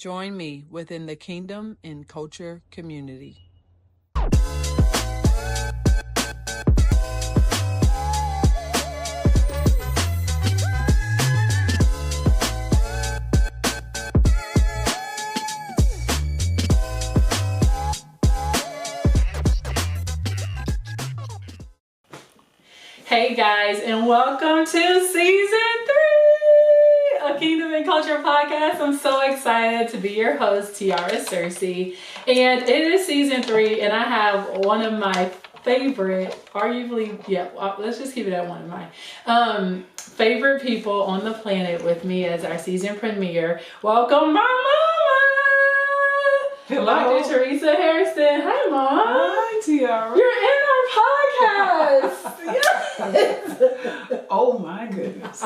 Join me within the Kingdom and Culture community. Hey guys, and welcome to season 3 of Kingdom and Culture podcast. I'm so excited to be your host, Teresa, and it is season 3, and I have one of my favorite, let's just keep it at one of my favorite people on the planet with me as our season premiere. Welcome, my mama! Hello. Dr. Teresa Hairston. Hi, Mom. Hi, Tiara. You're in our podcast. Yes. Oh, my goodness.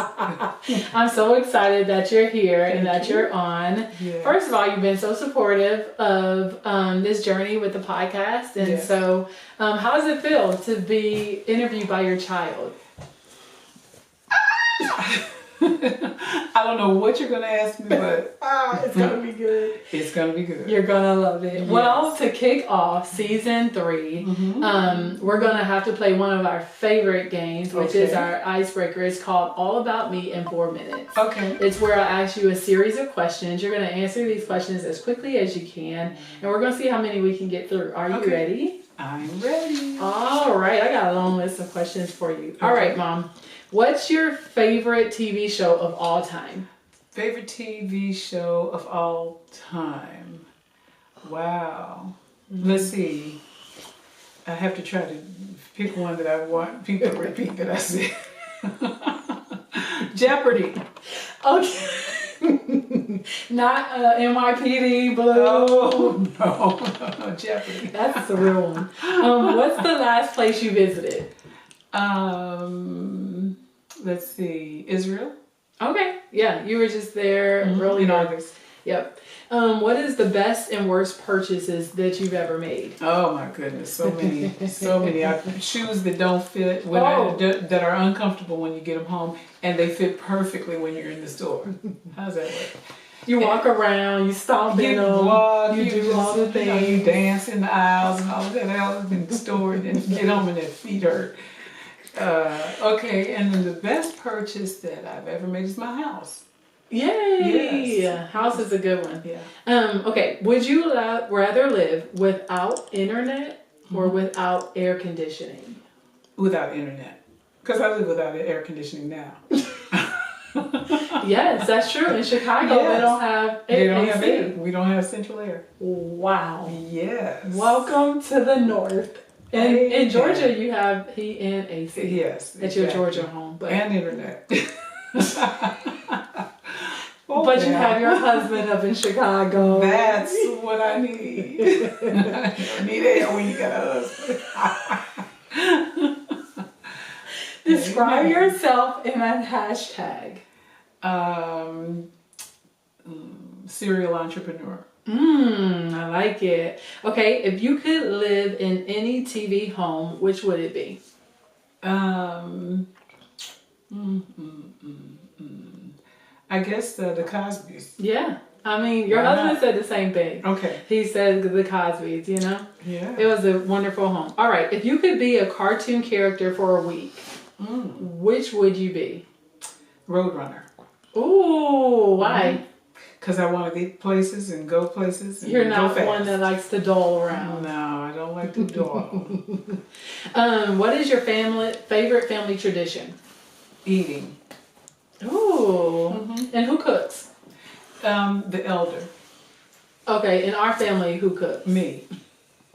I'm so excited that you're here and that you're on. Yes. First of all, you've been so supportive of this journey with the podcast. And Yes. so how does it feel to be interviewed by your child? I don't know what you're going to ask me, but It's going to be good. it's going to be good. You're going to love it. Yes. Well, to kick off season 3, we're going to have to play one of our favorite games, which is our icebreaker. It's called All About Me in 4 minutes. Okay. It's where I ask you a series of questions. You're going to answer these questions as quickly as you can, and we're going to see how many we can get through. Are you ready? I'm ready. All right. I got a long list of questions for you. All right, Mom. What's your favorite TV show of all time? Favorite TV show of all time? Wow. Let's see. I have to try to pick one that I want people to repeat that I said. Jeopardy. Okay. Not NYPD Blue. Oh, no, Jeopardy. That's the real one. What's the last place you visited? Let's see, Israel. Okay. Yeah, you were just there early in on. August. Yep. What is the best and worst purchases that you've ever made? Oh my goodness, so many, so many. Shoes that don't fit, that are uncomfortable when you get them home, and they fit perfectly when you're in the store. How's that work? You walk around, you stomp in them, you do all the things. You dance in the aisles and all of that else in the store, and then you get home and their feet hurt. Okay, and then the best purchase that I've ever made is my house. Yay! Yes. House is a good one. Yeah. Okay, would you rather live without internet or without air conditioning? Without internet. Because I live without air conditioning now. Yes, that's true. In Chicago, Yes. they don't have They don't have AC. air. We don't have central air. Wow. Yes. Welcome to the North. And in Amen. Georgia, you have heat and AC. Yes. At your exactly. Georgia home. But, And internet. but you have your husband up in Chicago. That's what I need. You don't need air when you got a husband. Describe yourself in a hashtag. Serial entrepreneur. I like it. Okay, if you could live in any TV home, which would it be? I guess the Cosbys. Yeah. I mean, your Why husband not? said the same thing. Okay. He said the Cosbys, you know? Yeah. It was a wonderful home. All right, if you could be a cartoon character for a week, which would you be? Roadrunner. Ooh, why? Because I want to get places and go places. And You're go not fast. one that likes to dole around. No, I don't like to dawdle. What is your favorite family tradition? Eating. Ooh. And who cooks? The elder. Okay, in our family, who cooks? Me.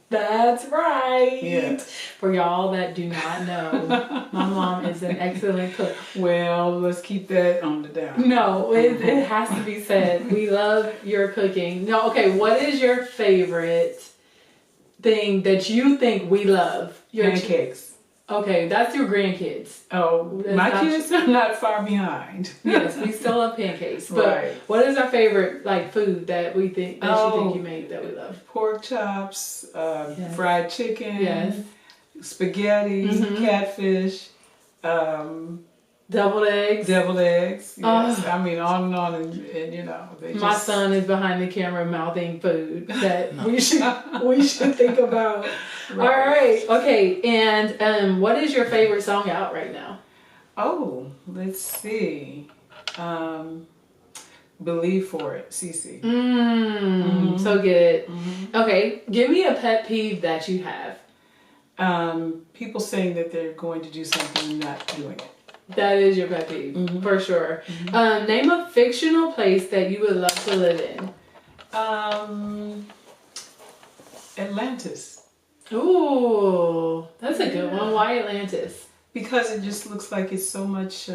That's right. Yes. For y'all that do not know, my mom is an excellent cook. Well, let's keep that on the down. No, it has to be said. We love your cooking. No, okay, what is your favorite thing that you think we love? Your Pancakes. Okay, that's your grandkids. Oh, That's my not- kids are not far behind. Yes, we still love pancakes. But Right. what is our favorite food that we think that you think Oh. you made that we love? Pork chops, Yes. fried chicken, Yes. spaghetti, Mhm. catfish, Deviled eggs. Deviled eggs. Yes. I mean, on and you know. My son is behind the camera mouthing food that we should think about. Right. All right. Okay. And what is your favorite song out right now? Oh, let's see. Believe for it, CC. So good. Okay. Give me a pet peeve that you have. People saying that they're going to do something and not doing it. That is your pet peeve, for sure. Name a fictional place that you would love to live in. Atlantis. Ooh, that's a good one. Why Atlantis? Because it just looks like it's so much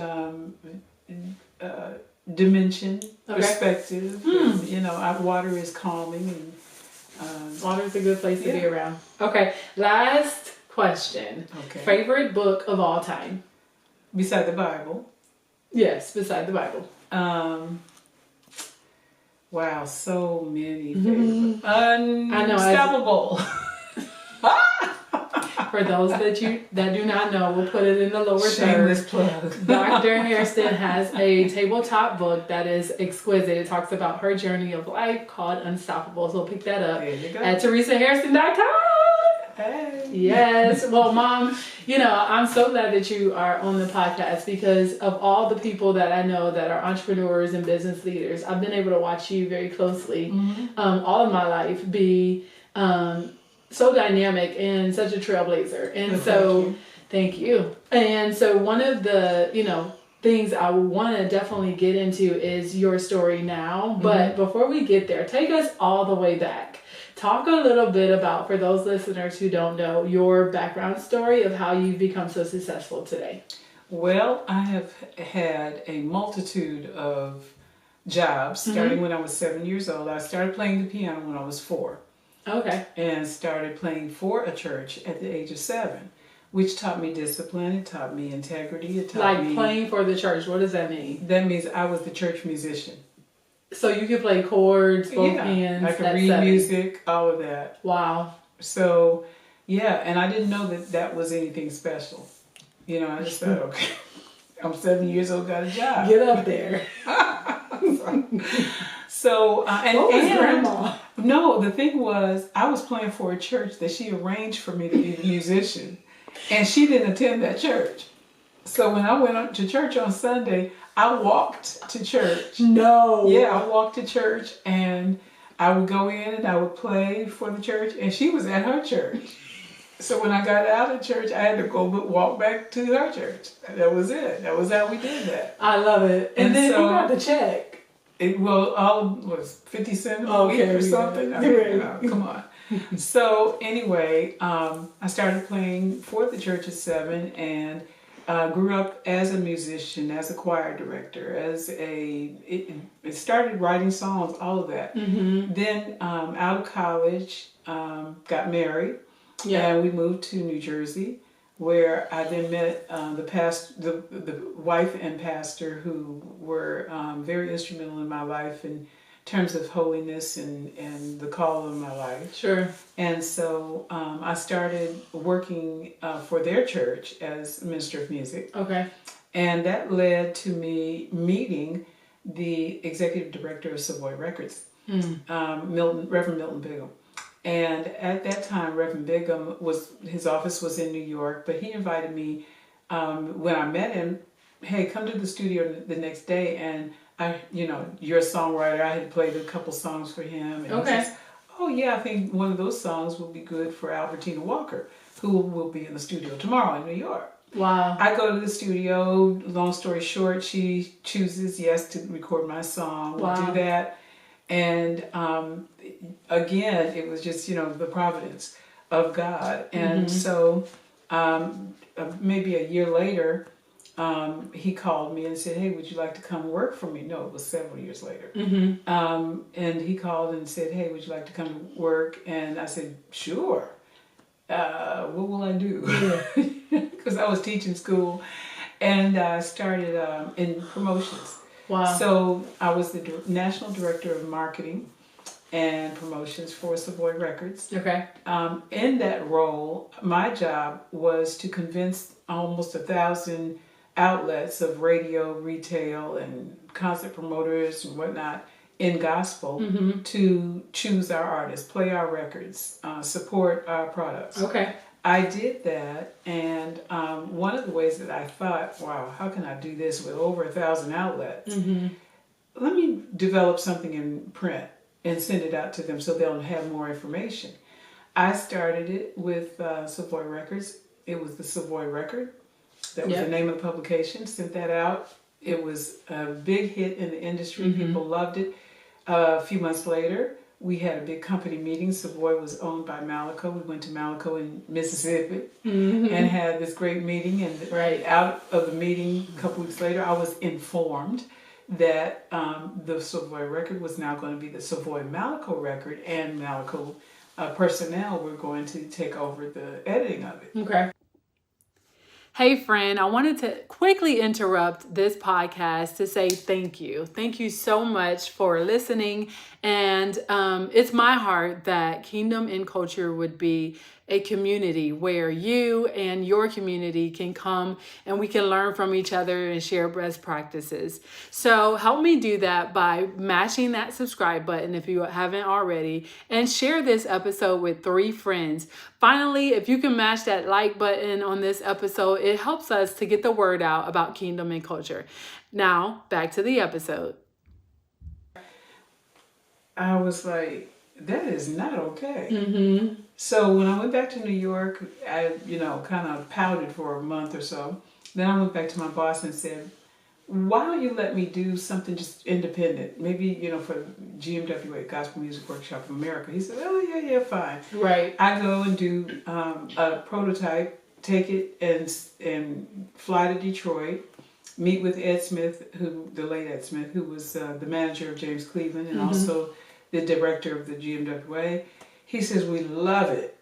dimension, perspective. And, you know, water is calming. And water's a good place to be around. Okay, last question. Okay. Favorite book of all time? Beside the Bible. Yes, beside the Bible. Wow, so many favorites. Unstoppable. For those that do not know, we'll put it in the lower Shameless third. plug. Dr. Hairston has a tabletop book that is exquisite. It talks about her journey of life called Unstoppable. So pick that up at teresahairston.com. Hey. Yes. Well, Mom, you know, I'm so glad that you are on the podcast because of all the people that I know that are entrepreneurs and business leaders. I've been able to watch you very closely all of my life be so dynamic and such a trailblazer. And thank you. And so one of the, you know, things I want to definitely get into is your story now. But before we get there, take us all the way back. Talk a little bit about, for those listeners who don't know, your background story of how you've become so successful today. Well, I have had a multitude of jobs starting when I was 7 years old. I started playing the piano when I was 4. Okay. And started playing for a church at the age of 7, which taught me discipline. It taught me integrity. It taught me... playing for the church, what does that mean? That means I was the church musician. So you could play chords, both hands. I could read music, all of that. Wow. So, yeah, and I didn't know that that was anything special. You know, I just thought, okay, I'm 7 years old, got a job. Get up there. So, and Grandma? No, the thing was, I was playing for a church that she arranged for me to be the musician, and she didn't attend that church. So when I went to church on Sunday, I walked to church. No. Yeah, I walked to church, and I would go in and I would play for the church, and she was at her church. So when I got out of church, I had to walk back to her church. That was it. That was how we did that. I love it. And then so, who got the check? All was 50 cents a week or something. I mean, you know, come on. So anyway, I started playing for the church at 7 and grew up as a musician, as a choir director, it started writing songs, all of that. Then out of college, got married, and we moved to New Jersey, where I then met the wife and pastor who were very instrumental in my life in terms of holiness and the call of my life. Sure. And so I started working for their church as a minister of music. Okay. And that led to me meeting the executive director of Savoy Records, Reverend Milton Bigham. And at that time, Reverend Bigham his office was in New York, but he invited me when I met him, hey, come to the studio the next day, and you're a songwriter. I had played a couple songs for him. And okay. He says, oh yeah, I think one of those songs will be good for Albertina Walker, who will be in the studio tomorrow in New York. Wow. I go to the studio, long story short, she chooses yes to record my song. We'll do that. And again, it was just, the providence of God. And so maybe a year later, he called me and said, hey, would you like to come work for me? No, it was several years later. And he called and said, hey, would you like to come work? And I said, sure. What will I do? Because I was teaching school, and I started in promotions. Wow. So I was the National Director of Marketing and Promotions for Savoy Records. Okay. In that role, my job was to convince almost 1,000 outlets of radio, retail, and concert promoters and whatnot in gospel to choose our artists, play our records, support our products. Okay. I did that, and one of the ways that I thought, wow, how can I do this with over 1,000 outlets? Let me develop something in print and send it out to them so they'll have more information. I started it with Savoy Records. It was the Savoy Record. That was the name of the publication. Sent that out. It was a big hit in the industry. People loved it. A few months later, we had a big company meeting. Savoy was owned by Malaco. We went to Malaco in Mississippi and had this great meeting. And out of the meeting, a couple weeks later, I was informed that the Savoy Record was now going to be the Savoy Malaco Record, and Malaco personnel were going to take over the editing of it. Okay. Hey friend, I wanted to quickly interrupt this podcast to say thank you. Thank you so much for listening. And it's my heart that Kingdom in Culture would be a community where you and your community can come and we can learn from each other and share best practices. So help me do that by mashing that subscribe button if you haven't already, and share this episode with 3 friends. Finally, if you can mash that like button on this episode, it helps us to get the word out about Kingdom and Culture. Now, back to the episode. I was like, that is not okay. So when I went back to New York, I, kind of pouted for a month or so. Then I went back to my boss and said, why don't you let me do something just independent? Maybe, for GMWA, Gospel Music Workshop of America. He said, oh, yeah, fine. Right. I go and do a prototype, take it and fly to Detroit, meet with Ed Smith, the late Ed Smith, who was the manager of James Cleveland and also the director of the GMWA. He says, we love it.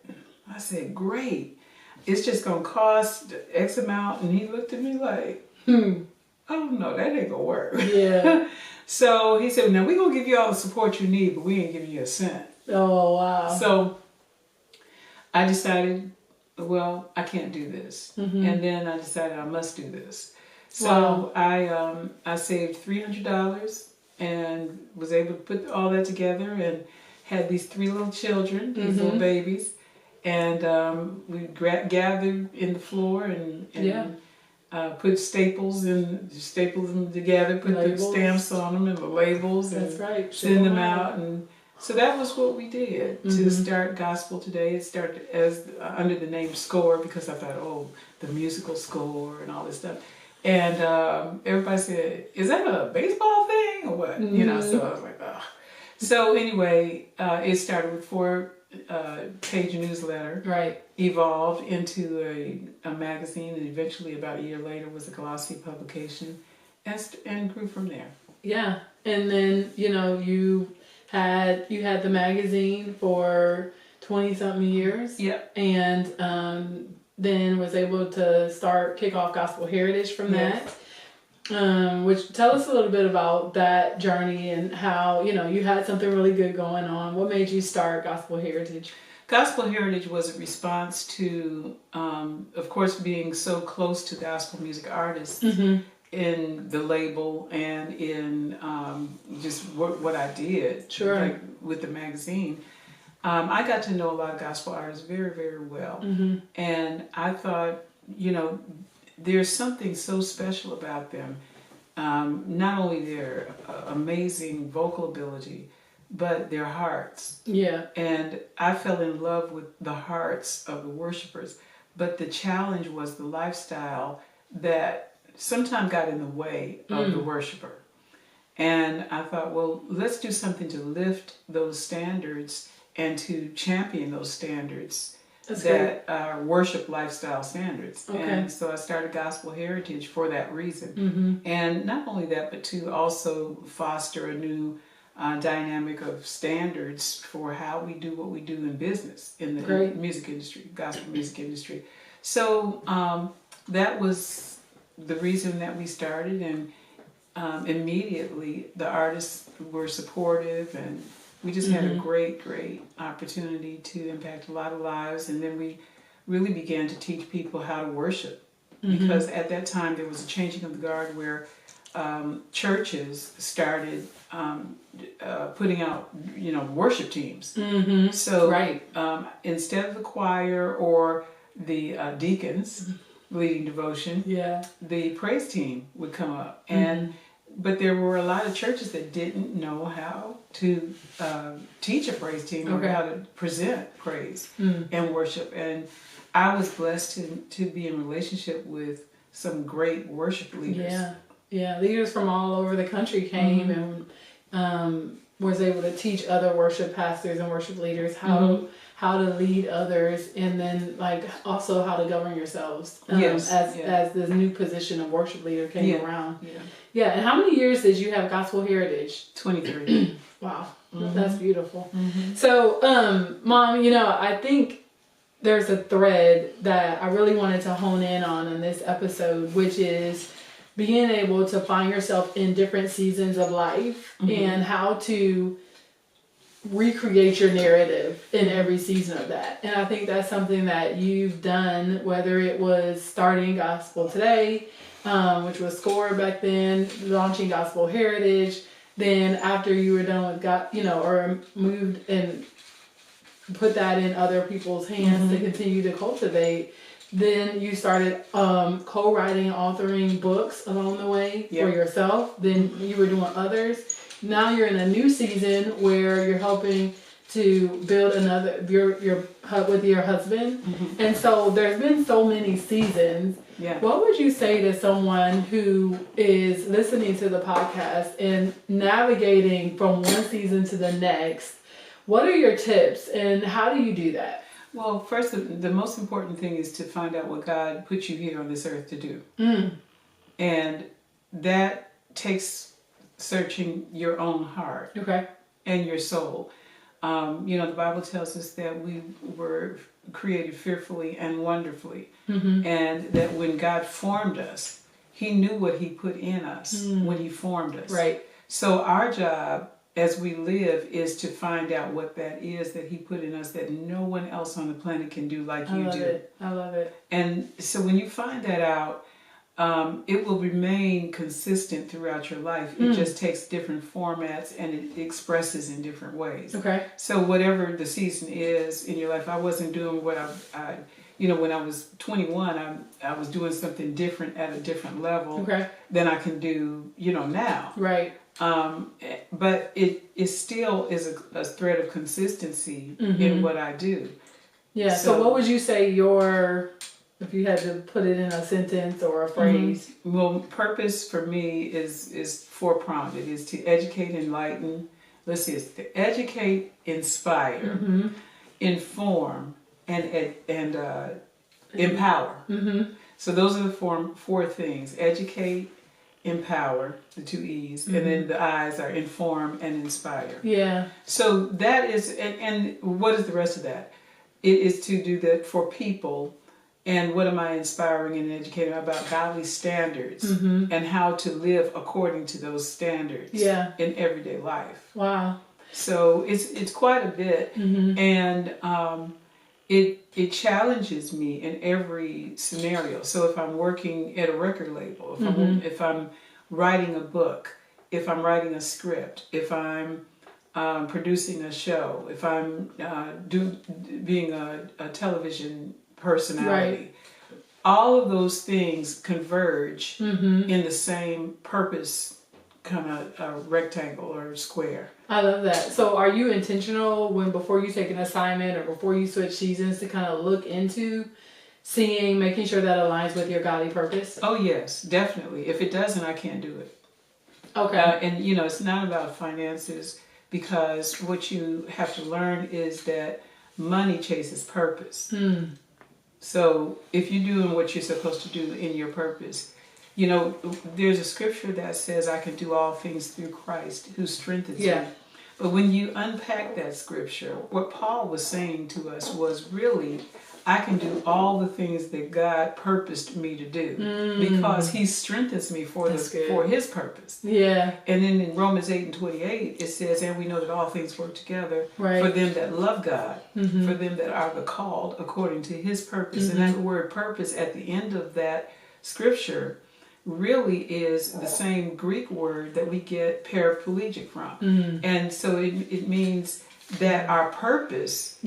I said, great. It's just going to cost X amount. And he looked at me like, oh, no, that ain't going to work. Yeah. So he said, now we're going to give you all the support you need, but we ain't giving you a cent. Oh, wow. So I decided, well, I can't do this. And then I decided I must do this. So I saved $300 and was able to put all that together and had these 3 little children, these little babies, and we gathered in the floor and put staples them together, put the stamps on them and the labels, and send them out. And so that was what we did to start Gospel Today. It started as under the name Score because I thought, oh, the musical score and all this stuff. And everybody said, is that a baseball thing or what? So I was like, oh. So anyway, it started with 4-page newsletter. Right. Evolved into a magazine, and eventually about a year later was a glossy publication, and grew from there. Yeah. And then, you had the magazine for 20-something years. Yep. And then was able to kick off Gospel Heritage from that. Which tell us a little bit about that journey and how, you had something really good going on. What made you start Gospel Heritage? Gospel Heritage was a response to, of course, being so close to gospel music artists in the label and in just what I did with the magazine. I got to know a lot of gospel artists very, very well. And I thought, there's something so special about them. Not only their amazing vocal ability, but their hearts. Yeah. And I fell in love with the hearts of the worshipers. But the challenge was the lifestyle that sometimes got in the way of the worshiper. And I thought, well, let's do something to lift those standards and to champion those standards that are worship lifestyle standards. Okay. And so I started Gospel Heritage for that reason. And not only that, but to also foster a new dynamic of standards for how we do what we do in business, in the music industry, gospel music industry. So that was the reason that we started, and immediately the artists were supportive, and we just had a great opportunity to impact a lot of lives. And then we really began to teach people how to worship because at that time there was a changing of the guard where churches started putting out, worship teams. So instead of the choir or the deacons leading devotion, the praise team would come up. But there were a lot of churches that didn't know how to teach a praise team or how to present praise and worship. And I was blessed to be in relationship with some great worship leaders. Yeah, leaders from all over the country came and was able to teach other worship pastors and worship leaders how to lead others, and then also how to govern yourselves as this new position of worship leader came around. And how many years did you have Gospel Heritage? 23. Wow, that's beautiful. So, Mom, I think there's a thread that I really wanted to hone in on this episode, which is being able to find yourself in different seasons of life and how to recreate your narrative in every season of that. And I think that's something that you've done, whether it was starting Gospel Today, which was SCORE back then, launching Gospel Heritage, then after you were done with God, or moved and put that in other people's hands to continue to cultivate. Then you started co-writing, authoring books along the way for yourself. Then you were doing others. Now you're in a new season where you're helping to build another your hub with your husband. And so there's been so many seasons. What would you say to someone who is listening to the podcast and navigating from one season to the next? What are your tips and how do you do that? Well, first, the most important thing is to find out what God put you here on this earth to do. And that takes searching your own heart and your soul. The Bible tells us that we were created fearfully and wonderfully. And that when God formed us, He knew what He put in us when He formed us. So our job as we live is to find out what that is that He put in us that no one else on the planet can do like you do. I love it. And so when you find that out, it will remain consistent throughout your life. It just takes different formats and it expresses in different ways. So whatever the season is in your life, I wasn't doing what I when I was 21, I was doing something different at a different level than I can do, now. But it still is a thread of consistency in what I do. So what would you say if you had to put it in a sentence or a phrase? Well, purpose for me is four-pronged. It is to educate, enlighten. It's to educate, inspire, inform, and empower. So those are the four things: educate, empower, the two E's, and then the I's are inform and inspire. So that is, and what is the rest of that? It is to do that for people. And what am I inspiring and educating about? Godly standards and how to live according to those standards in everyday life. Wow. So it's quite a bit, and it challenges me in every scenario. So if I'm working at a record label, if I'm writing a book, if I'm writing a script, if I'm producing a show, if I'm being a television personality, all of those things converge in the same purpose, kind of rectangle or square. I love that. So are you intentional before you take an assignment or before you switch seasons to kind of look into making sure that aligns with your godly purpose? Oh yes, definitely. If it doesn't, I can't do it. And it's not about finances, because what you have to learn is that money chases purpose. So if you're doing what you're supposed to do in your purpose, there's a scripture that says, I can do all things through Christ who strengthens me. But when you unpack that scripture, what Paul was saying to us was really, I can do all the things that God purposed me to do because He strengthens me for His purpose. And then in Romans 8:28, it says, and we know that all things work together for them that love God, for them that are the called according to His purpose. And that word purpose at the end of that scripture really is the same Greek word that we get paraplegic from. And so it means that our purpose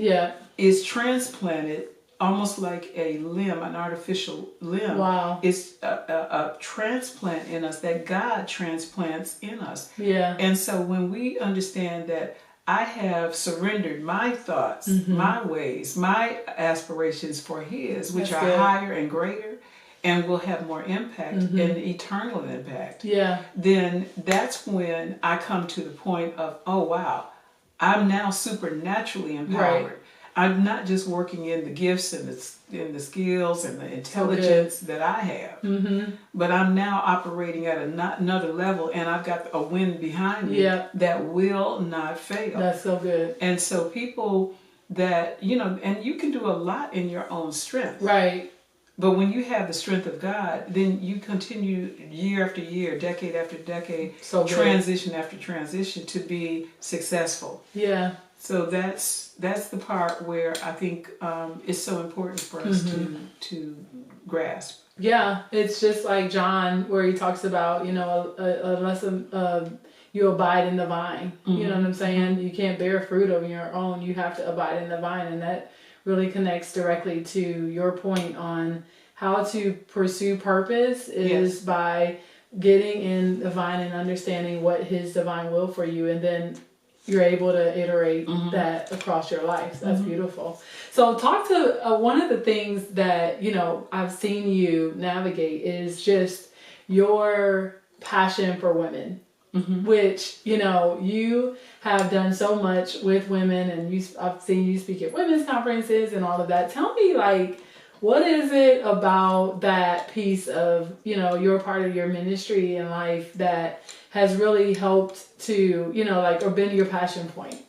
is transplanted almost like a limb, an artificial limb. Wow. It's a transplant in us that God transplants in us. Yeah. And so when we understand that I have surrendered my thoughts, my ways, my aspirations for His, which That's are good. higher and greater and will have more impact and eternal impact, Yeah. then that's when I come to the point of, oh wow, I'm now supernaturally empowered. Right. I'm not just working in the gifts and the skills and the intelligence that I have, but I'm now operating at another level, and I've got a wind behind me that will not fail. That's so good. And so people that, and you can do a lot in your own strength. Right. But when you have the strength of God, then you continue year after year, decade after decade, transition after transition to be successful. Yeah. So that's the part where I think it's so important for us to grasp. Yeah, it's just like John, where he talks about, unless you abide in the vine. You know what I'm saying? You can't bear fruit of your own. You have to abide in the vine, and that really connects directly to your point on how to pursue purpose is by getting in the vine and understanding what His divine will for you, and then you're able to iterate that across your life. So that's beautiful. So talk to one of the things that, I've seen you navigate is just your passion for women, which, you have done so much with women, and I've seen you speak at women's conferences and all of that. Tell me, what is it about that piece of, your part of your ministry in life that has really helped to, or been your passion point?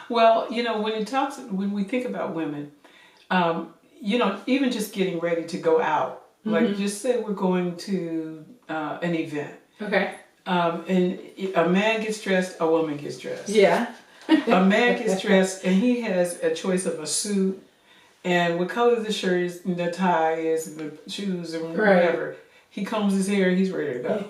Well, when we think about women, even just getting ready to go out, like just say we're going to an event. Okay. And a man gets dressed, a woman gets dressed. Yeah. A man gets dressed and he has a choice of a suit and what color the shirt is, and the tie is, and the shoes, and whatever. He combs his hair, he's ready to go.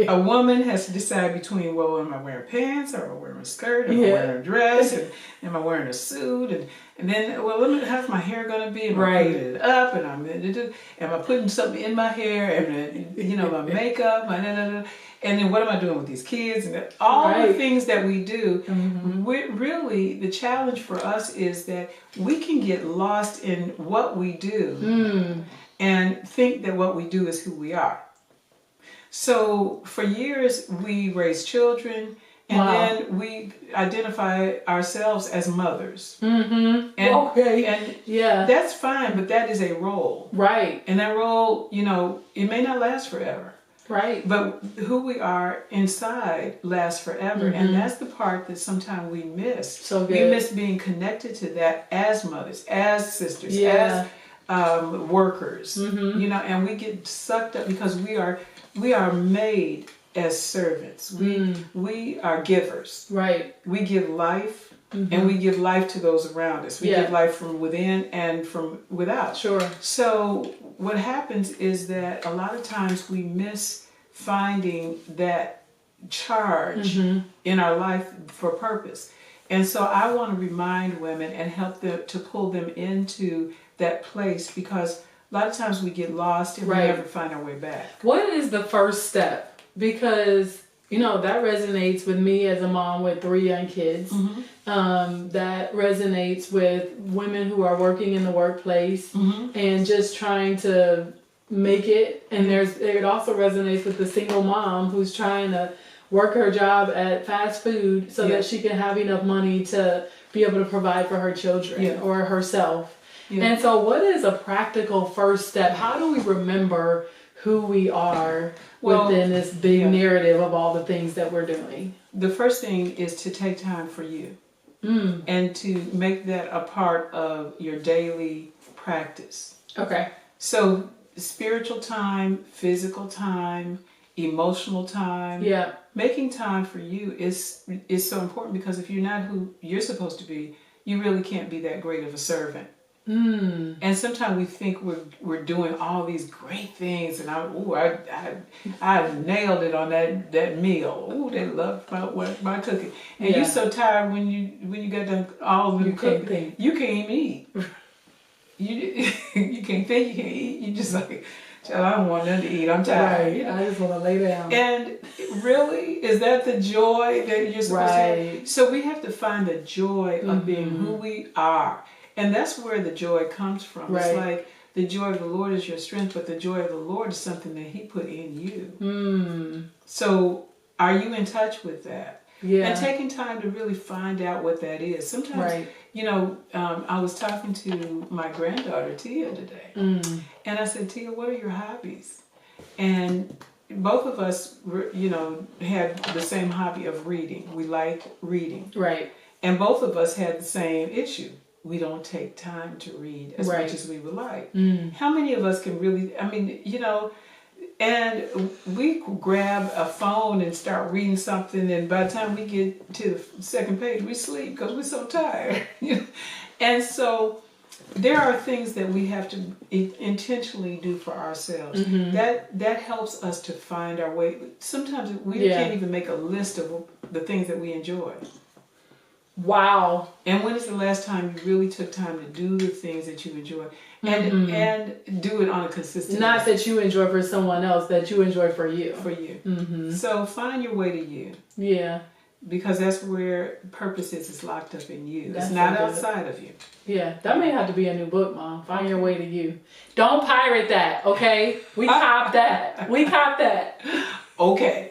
A woman has to decide between, well, am I wearing pants, or am I wearing a skirt, or am I wearing a dress, and am I wearing a suit, and then, well, how's my hair going to be? Am I putting it up, and am I putting something in my hair, and my makeup, and then what am I doing with these kids, and all the things that we do. Really, the challenge for us is that we can get lost in what we do and think that what we do is who we are. So for years we raised children, and then we identify ourselves as mothers. And that's fine, but that is a role. Right. And that role, it may not last forever. Right. But who we are inside lasts forever. And that's the part that sometimes we miss. So good. We miss being connected to that as mothers, as sisters, as workers, and we get sucked up because we are made as servants. We are givers. Right. We give life, and we give life to those around us. We give life from within and from without. Sure. So what happens is that a lot of times we miss finding that charge in our life for purpose. And so I want to remind women and help them to pull them into that place, because a lot of times we get lost and we never find our way back. What is the first step? Because, that resonates with me as a mom with 3 young kids. That resonates with women who are working in the workplace and just trying to make it. And it also resonates with the single mom who's trying to work her job at fast food so that she can have enough money to be able to provide for her children or herself. And so what is a practical first step? How do we remember who we are within this big narrative of all the things that we're doing? The first thing is to take time for you and to make that a part of your daily practice. Okay. So spiritual time, physical time, emotional time. Yeah. Making time for you is so important, because if you're not who you're supposed to be, you really can't be that great of a servant. And sometimes we think we're doing all these great things, and I nailed it on that meal. Ooh, they loved my cooking. And you're so tired when you get done all of the cooking. You can't eat. You can't think. You can't eat. You just like, I don't want nothing to eat. I'm tired. Right. I just want to lay down. And really, is that the joy that you're supposed to have? So we have to find the joy of being who we are. And that's where the joy comes from. Right. It's like the joy of the Lord is your strength, but the joy of the Lord is something that He put in you. So are you in touch with that? Yeah. And taking time to really find out what that is. Sometimes, I was talking to my granddaughter, Tia, today. And I said, Tia, what are your hobbies? And both of us, had the same hobby of reading. We like reading. Right. And both of us had the same issue. We don't take time to read as much as we would like. How many of us can really, and we grab a phone and start reading something, and by the time we get to the second page, we sleep because we're so tired. And so there are things that we have to intentionally do for ourselves. That helps us to find our way. Sometimes we can't even make a list of the things that we enjoy. Wow. And when is the last time you really took time to do the things that you enjoy and do it on a consistent Not basis? That you enjoy for someone else, that you enjoy for you. For you. So find your way to you. Yeah. Because that's where purpose is. It's locked up in you. It's not outside of you. Yeah. That may have to be a new book, Mom. Find your way to you. Don't pirate that, okay? We cop that. We cop that. Okay.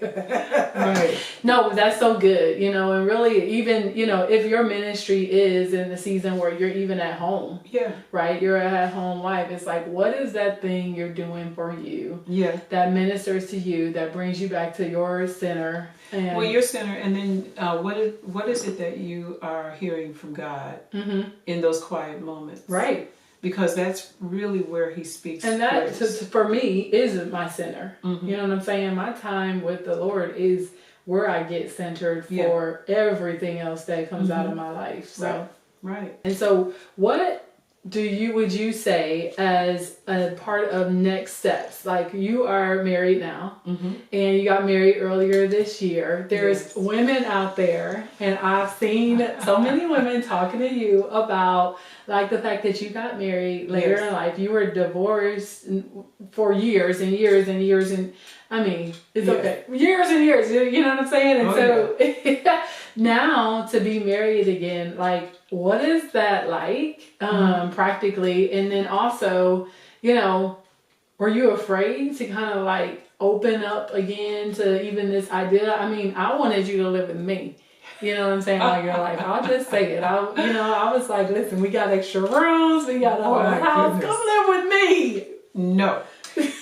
Right. No, that's so good, and really even, if your ministry is in the season where you're even at home. Yeah. Right? You're an at-home wife. It's like, what is that thing you're doing for you? Yeah. That ministers to you, that brings you back to your center. Well, your center, and then what is it that you are hearing from God in those quiet moments? Right. Because that's really where He speaks. And that, for me, is my center. You know what I'm saying? My time with the Lord is where I get centered for everything else that comes out of my life. So, right. And so what would you say as a part of next steps? Like, you are married now, and you got married earlier this year. There's women out there, and I've seen so many women talking to you about like the fact that you got married later in life. You were divorced for years and years and years, and I mean, it's okay. Years and years, you know what I'm saying? And now to be married again, like, what is that like, practically? And then also, were you afraid to kind of like open up again to even this idea? I mean, I wanted you to live with me. You know what I'm saying? Like, you're like, I'll just say it. I was like, listen, we got extra rooms. We got a whole house. Come live with me. No.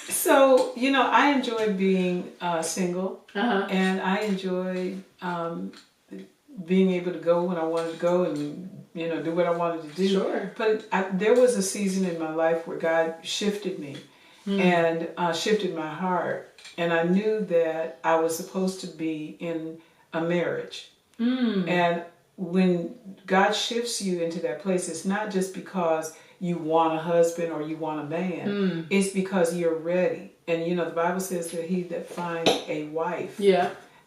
So, I enjoy being single. And I enjoy being able to go when I wanted to go and, do what I wanted to do. Sure. But there was a season in my life where God shifted me and shifted my heart. And I knew that I was supposed to be in a marriage. And when God shifts you into that place, it's not just because you want a husband or you want a man. It's because you're ready. And the Bible says that he that finds a wife,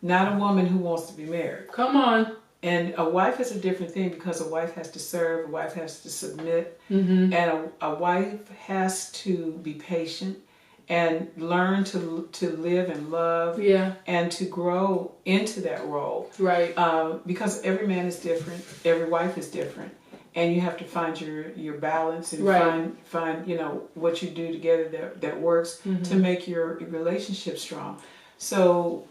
not a woman who wants to be married. Come on. And a wife is a different thing, because a wife has to serve, a wife has to submit, and a wife has to be patient and learn to live and love, and to grow into that role. Right. Because every man is different, every wife is different, and you have to find your balance and find what you do together that works to make your relationship strong. So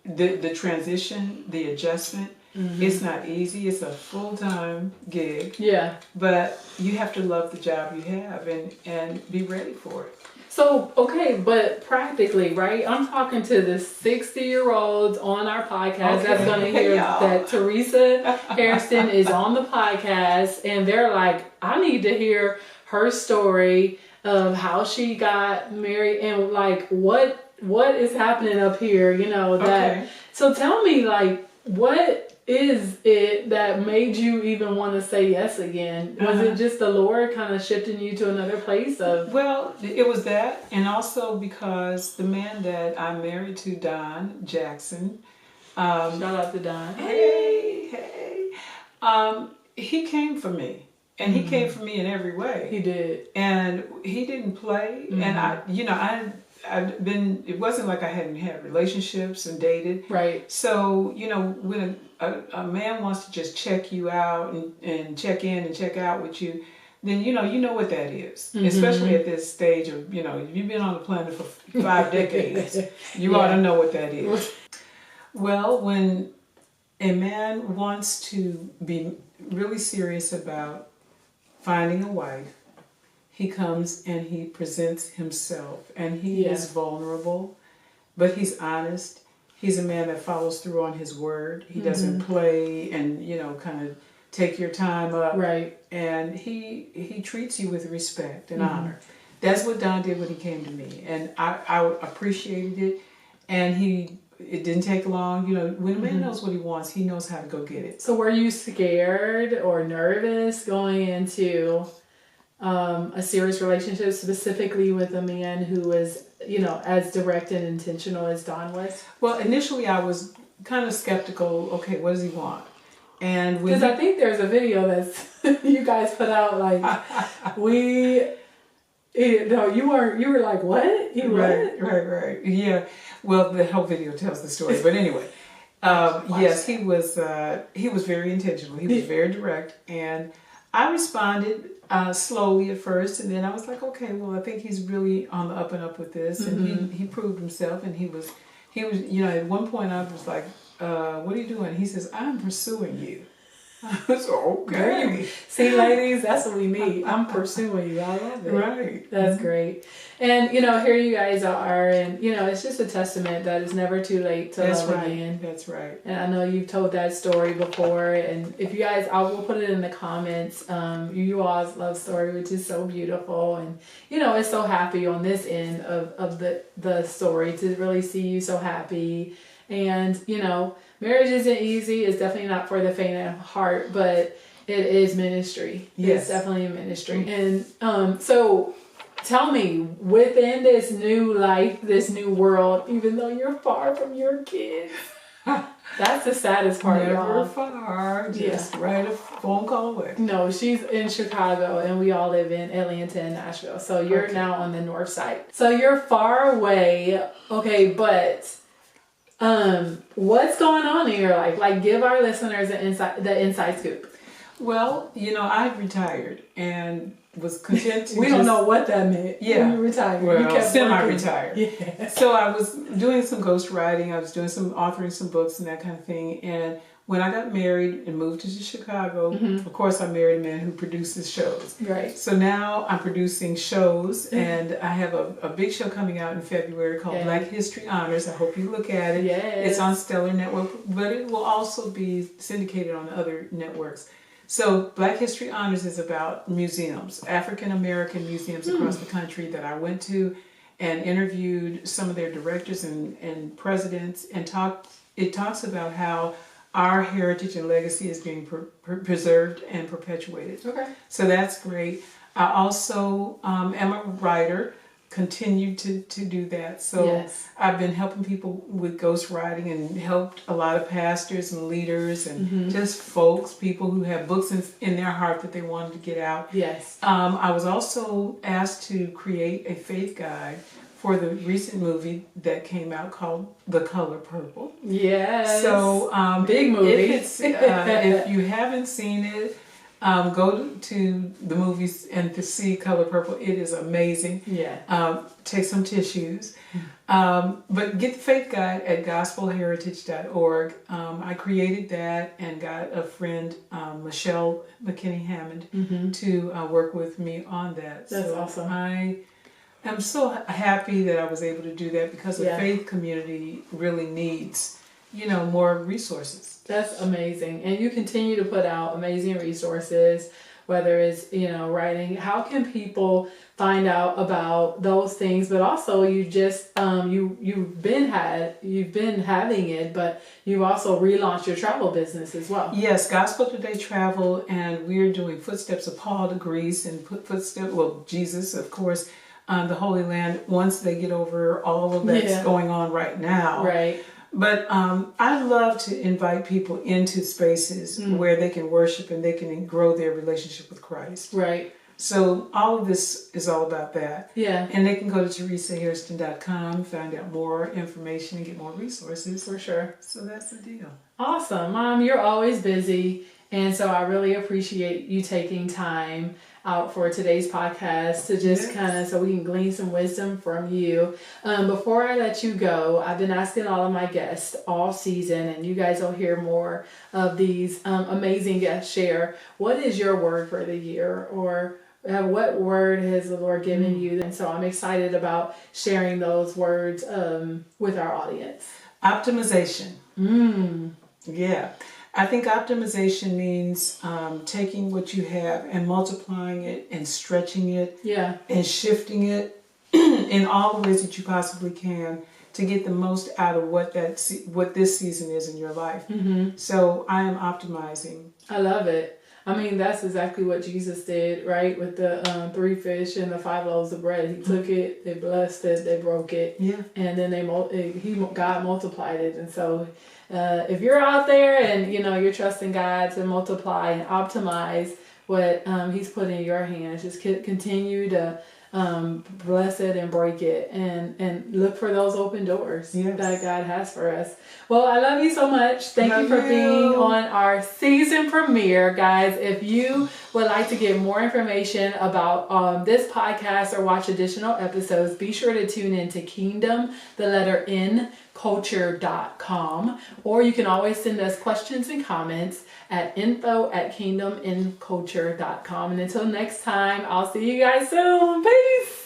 the transition, the adjustment, it's not easy. It's a full-time gig. Yeah. But you have to love the job you have and be ready for it. So, okay, but practically, right? I'm talking to the 60-year-olds on our podcast that's going to hear that Teresa Hairston is on the podcast, and they're like, I need to hear her story of how she got married and like what is happening up here, that. So tell me, like, what is it that made you even want to say yes again? Was it just the Lord kind of shifting you to another place of? Well, it was that, and also because the man that I'm married to, Don Jackson. Shout out to Don. Hey. He came for me, and he came for me in every way. He did, and he didn't play. And I've been. It wasn't like I hadn't had relationships and dated. right? So when a man wants to just check you out and check in and check out with you, then you know what that is. Especially at this stage of if you've been on the planet for 5 decades, you ought to know what that is. Well, when a man wants to be really serious about finding a wife, he comes and he presents himself, and he is vulnerable, but he's honest. He's a man that follows through on his word. He doesn't play and kind of take your time up. Right. And he treats you with respect and honor. That's what Don did when he came to me, and I appreciated it. And it didn't take long. When a man knows what he wants, he knows how to go get it. So were you scared or nervous going into a serious relationship, specifically with a man who was, as direct and intentional as Don was? Well, initially I was kind of skeptical. Okay, what does he want? And because I think there's a video that's you guys put out, like you were like, what? Right. Yeah. Well, the whole video tells the story, but anyway, yes, he was very intentional. He was very direct, and I responded slowly at first, and then I was like, okay, well, I think he's really on the up and up with this, and he proved himself, and he was, at one point I was like, what are you doing? He says, I'm pursuing you. So, okay. See, ladies, that's what we need. I'm pursuing you. I love it. Right. That's great. And, here you guys are, and, it's just a testament that it's never too late to love again. That's right. And I know you've told that story before, and if you guys, I will put it in the comments, you all's love story, which is so beautiful, and, it's so happy on this end of the story to really see you so happy. And, marriage isn't easy. It's definitely not for the faint of heart, but it is ministry. Yes. It's definitely a ministry. And so tell me, within this new life, this new world, even though you're far from your kids, that's the saddest part. Never far, just right a phone call away. No, she's in Chicago, and we all live in Atlanta and Nashville. So you're now on the north side. So you're far away. Okay, but what's going on in your life? Like, give our listeners the inside scoop. Well, I retired and was content to we don't know what that meant. Yeah. When you retired. Well, you kept semi-retired. Yeah. So I was doing some ghostwriting. I was doing authoring some books and that kind of thing. And when I got married and moved to Chicago, of course I married a man who produces shows. Right. So now I'm producing shows, and I have a big show coming out in February called Black History Honors. I hope you look at it. Yes. It's on Stellar Network, but it will also be syndicated on other networks. So Black History Honors is about museums, African American museums across the country that I went to and interviewed some of their directors and presidents, and it talks about how our heritage and legacy is being preserved and perpetuated. Okay. So that's great. I also am a writer, continued to do that. So I've been helping people with ghostwriting and helped a lot of pastors and leaders and just folks, people who have books in their heart that they wanted to get out. Yes. I was also asked to create a faith guide for the recent movie that came out called The Color Purple. Yes. So big movie. If you haven't seen it, go to the movies and to see Color Purple. It is amazing. Yeah. Take some tissues. But get the faith guide at gospelheritage.org. I created that and got a friend, Michelle McKinney-Hammond, to work with me on that. That's awesome. I'm so happy that I was able to do that, because the faith community really needs, more resources. That's amazing. And you continue to put out amazing resources whether it's, writing. How can people find out about those things? But also you just, you've been having it, but you've also relaunched your travel business as well. Yes, Gospel Today Travel, and we're doing Footsteps of Paul to Greece and Jesus, of course, the Holy Land, once they get over all of that's going on right now. Right. But I love to invite people into spaces where they can worship and they can grow their relationship with Christ. Right. So all of this is all about that. Yeah. And they can go to teresahairston.com, find out more information and get more resources. For sure. So that's the deal. Awesome. Mom, you're always busy. And so I really appreciate you taking time out for today's podcast to just kind of, so we can glean some wisdom from you. Before I let you go, I've been asking all of my guests all season, and you guys will hear more of these amazing guests share. What is your word for the year, or what word has the Lord given you? And so I'm excited about sharing those words with our audience. Optimization. Yeah. I think optimization means taking what you have and multiplying it and stretching it and shifting it in all the ways that you possibly can to get the most out of what this season is in your life. So I am optimizing. I love it. I mean, that's exactly what Jesus did, right? With the 3 fish and the 5 loaves of bread. He took it, they blessed it, they broke it, and then God multiplied it. And so if you're out there and you're trusting God to multiply and optimize what He's put in your hands, just continue to bless it and break it, and look for those open doors that God has for us. Well, I love you so much. Thank you for being on our season premiere, guys. If you would like to get more information about this podcast or watch additional episodes, be sure to tune in to Kingdom, the letter N, culture.com, or you can always send us questions and comments at info@kingdominculture.com. And until next time, I'll see you guys soon. Peace.